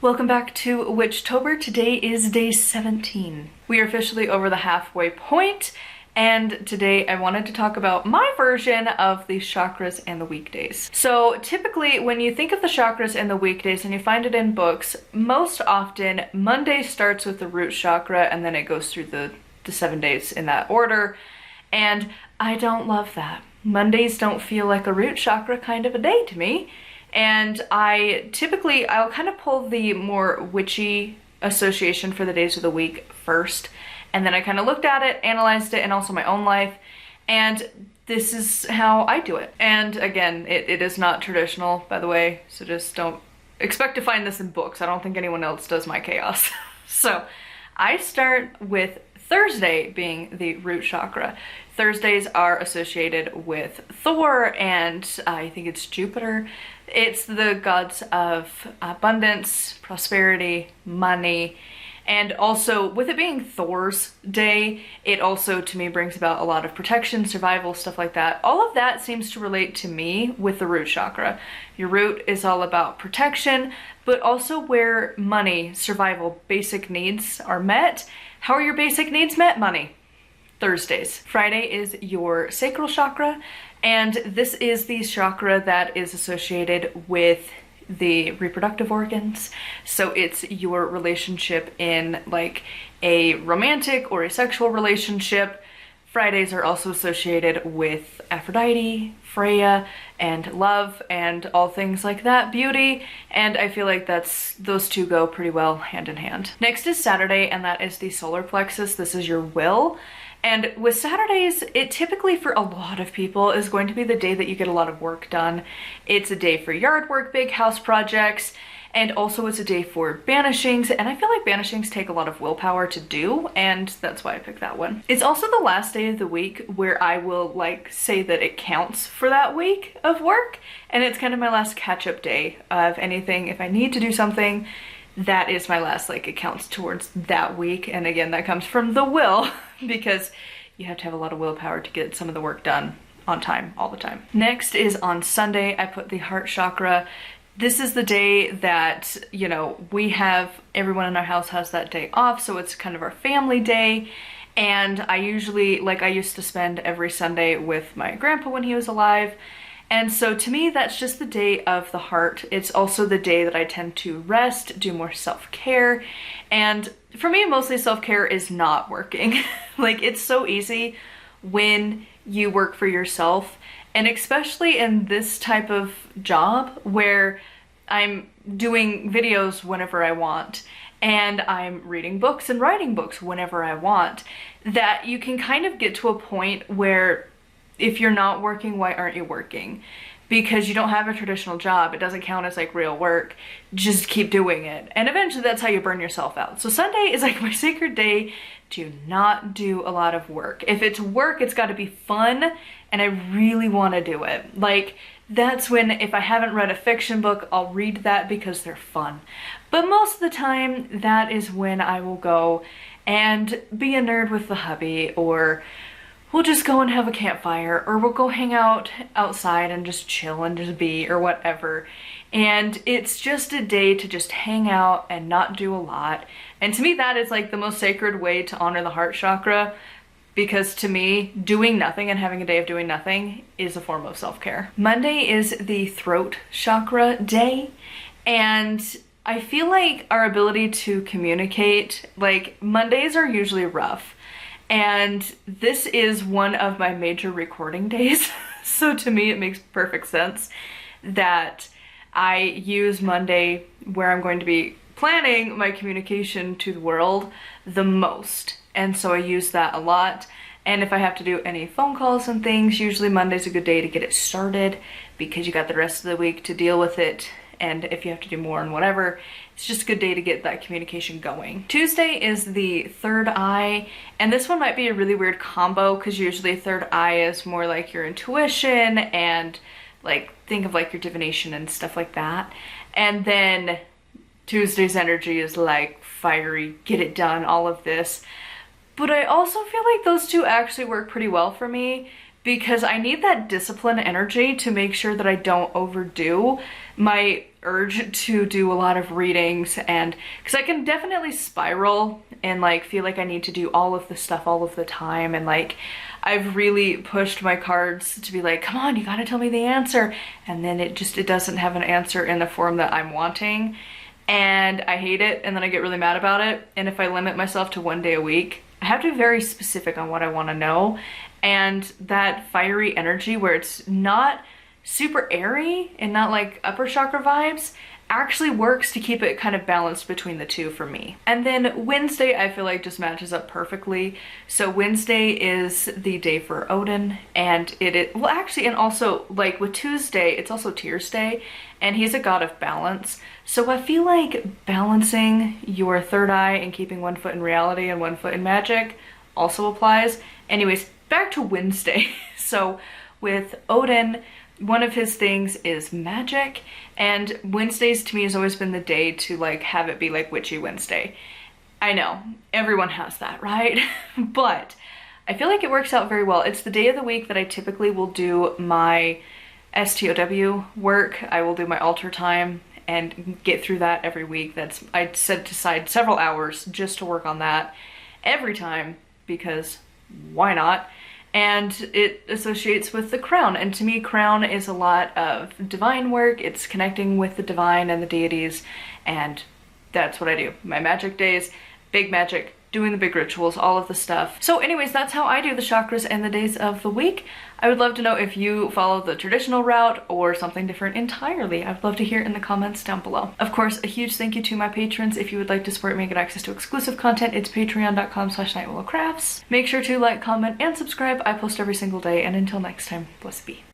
Welcome back to Witchtober. Today is day 17. We are officially over the halfway point, and today I wanted to talk about my version of the chakras and the weekdays. So typically when you think of the chakras and the weekdays and you find it in books, most often Monday starts with the root chakra and then it goes through the 7 days in that order, and I don't love that. Mondays don't feel like a root chakra kind of a day to me. And I'll kind of pull the more witchy association for the days of the week first. And then I kind of looked at it, analyzed it, and also my own life. And this is how I do it. And again, it is not traditional, by the way. So just don't expect to find this in books. I don't think anyone else does my chaos. So I start with Thursday being the root chakra. Thursdays are associated with Thor and I think it's Jupiter. It's the gods of abundance, prosperity, money, and also with it being Thor's day, it also to me brings about a lot of protection, survival, stuff like that. All of that seems to relate to me with the root chakra. Your root is all about protection, but also where money, survival, basic needs are met. How are your basic needs met? Money. Thursdays. Friday is your sacral chakra, and this is the chakra that is associated with the reproductive organs. So it's your relationship in like a romantic or a sexual relationship. Fridays are also associated with Aphrodite, Freya, and love, and all things like that, beauty, and I feel like those two go pretty well hand in hand. Next is Saturday, and that is the solar plexus. This is your will. And with Saturdays, it typically for a lot of people is going to be the day that you get a lot of work done. It's a day for yard work, big house projects, and also it's a day for banishings, and I feel like banishings take a lot of willpower to do, and that's why I picked that one. It's also the last day of the week where I will like say that it counts for that week of work, and it's kind of my last catch-up day of anything. If I need to do something, that is my last, like, it counts towards that week. And again, that comes from the will because you have to have a lot of willpower to get some of the work done on time all the time. Next is on Sunday, I put the heart chakra. This is the day that, you know, everyone in our house has that day off, so it's kind of our family day. And I usually, like, I used to spend every Sunday with my grandpa when he was alive. And so to me, that's just the day of the heart. It's also the day that I tend to rest, do more self-care. And for me, mostly self-care is not working. Like, it's so easy when you work for yourself. And especially in this type of job where I'm doing videos whenever I want, and I'm reading books and writing books whenever I want, that you can kind of get to a point where if you're not working, why aren't you working? Because you don't have a traditional job. It doesn't count as like real work. Just keep doing it. And eventually that's how you burn yourself out. So Sunday is like my sacred day to not do a lot of work. If it's work, it's got to be fun and I really want to do it. Like, that's when, if I haven't read a fiction book, I'll read that because they're fun. But most of the time, that is when I will go and be a nerd with the hubby, or we'll just go and have a campfire, or we'll go hang out outside and just chill and just be, or whatever. And it's just a day to just hang out and not do a lot. And to me, that is like the most sacred way to honor the heart chakra, because to me, doing nothing and having a day of doing nothing is a form of self-care. Monday is the throat chakra day, and I feel like our ability to communicate, like, Mondays are usually rough. And this is one of my major recording days. So to me, it makes perfect sense that I use Monday, where I'm going to be planning my communication to the world, the most. And so I use that a lot. And if I have to do any phone calls and things, usually Monday's a good day to get it started because you got the rest of the week to deal with it. And if you have to do more and whatever, it's just a good day to get that communication going. Tuesday is the third eye, and this one might be a really weird combo because usually third eye is more like your intuition and like think of like your divination and stuff like that. And then Tuesday's energy is like fiery, get it done, all of this. But I also feel like those two actually work pretty well for me because I need that discipline energy to make sure that I don't overdo my urge to do a lot of readings, and because I can definitely spiral and like feel like I need to do all of this stuff all of the time, and like I've really pushed my cards to be like, come on, you gotta tell me the answer, and then it doesn't have an answer in the form that I'm wanting, and I hate it, and then I get really mad about it. And if I limit myself to 1 day a week, I have to be very specific on what I want to know, and that fiery energy where it's not super airy and not like upper chakra vibes actually works to keep it kind of balanced between the two for me. And then Wednesday I feel like just matches up perfectly. So Wednesday is the day for Odin, and well actually, and also like with Tuesday it's also Tears Day, and he's a god of balance. So I feel like balancing your third eye and keeping 1 foot in reality and 1 foot in magic also applies. Anyways, back to Wednesday. So with Odin, one of his things is magic, and Wednesdays to me has always been the day to like have it be like Witchy Wednesday. I know, everyone has that, right? But I feel like it works out very well. It's the day of the week that I typically will do my STOW work. I will do my altar time and get through that every week. I set aside several hours just to work on that every time, because why not? And it associates with the crown, and to me crown is a lot of divine work. It's connecting with the divine and the deities, and that's what I do. My magic days, big magic, doing the big rituals, all of the stuff. So anyways, that's how I do the chakras and the days of the week. I would love to know if you follow the traditional route or something different entirely. I'd love to hear in the comments down below. Of course, a huge thank you to my patrons. If you would like to support me and get access to exclusive content, it's patreon.com/nightwillowcrafts. Make sure to like, comment, and subscribe. I post every single day, and until next time, blessed be.